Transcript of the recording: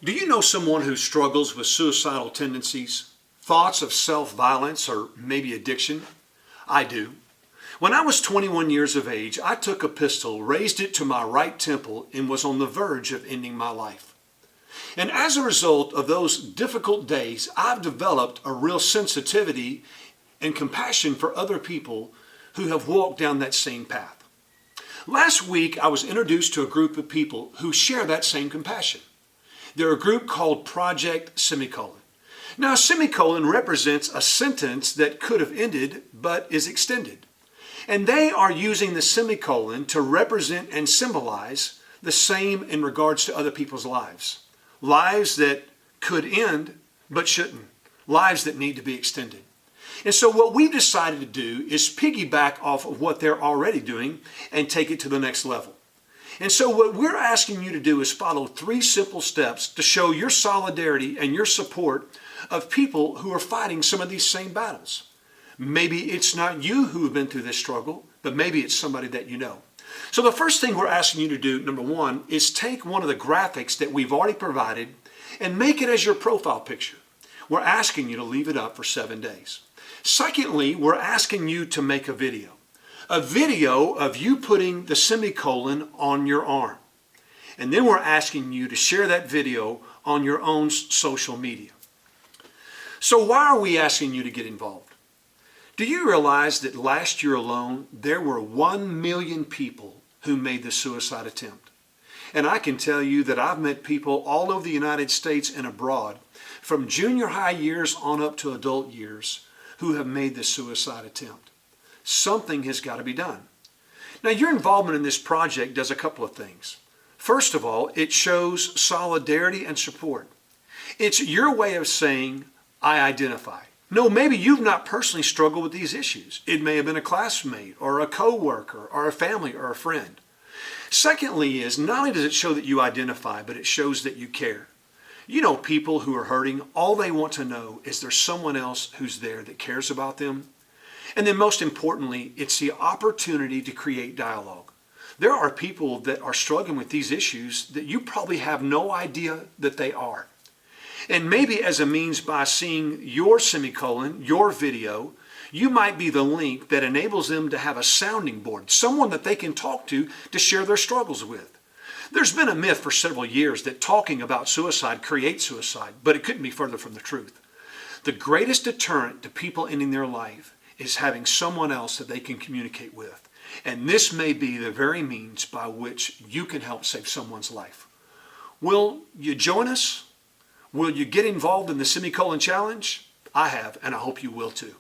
Do you know someone who struggles with suicidal tendencies, thoughts of self-violence, or maybe addiction? I do. When I was 21 years of age, I took a pistol, raised it to my right temple, and was on the verge of ending my life. And as a result of those difficult days, I've developed a real sensitivity and compassion for other people who have walked down that same path. Last week, I was introduced to a group of people who share that same compassion. They're a group called Project Semicolon. Now, a semicolon represents a sentence that could have ended but is extended. And they are using the semicolon to represent and symbolize the same in regards to other people's lives. Lives that could end but shouldn't. Lives that need to be extended. And so what we've decided to do is piggyback off of what they're already doing and take it to the next level. And so what we're asking you to do is follow 3 simple steps to show your solidarity and your support of people who are fighting some of these same battles. Maybe it's not you who have been through this struggle, but maybe it's somebody that you know. So the first thing we're asking you to do, number 1, is take one of the graphics that we've already provided and make it as your profile picture. We're asking you to leave it up for 7 days. Secondly, we're asking you to make a video of you putting the semicolon on your arm. And then we're asking you to share that video on your own social media. So why are we asking you to get involved? Do you realize that last year alone, there were 1 million people who made the suicide attempt? And I can tell you that I've met people all over the United States and abroad, from junior high years on up to adult years, who have made the suicide attempt. Something has got to be done. Now, your involvement in this project does a couple of things. First of all, it shows solidarity and support. It's your way of saying, I identify. No, maybe you've not personally struggled with these issues. It may have been a classmate or a coworker or a family or a friend. Secondly is, not only does it show that you identify, but it shows that you care. You know, people who are hurting, all they want to know is there's someone else who's there that cares about them. And then most importantly, it's the opportunity to create dialogue. There are people that are struggling with these issues that you probably have no idea that they are. And maybe as a means by seeing your semicolon, your video, you might be the link that enables them to have a sounding board, someone that they can talk to share their struggles with. There's been a myth for several years that talking about suicide creates suicide, but it couldn't be further from the truth. The greatest deterrent to people ending their life is having someone else that they can communicate with. And this may be the very means by which you can help save someone's life. Will you join us? Will you get involved in the Semicolon Challenge? I have, and I hope you will too.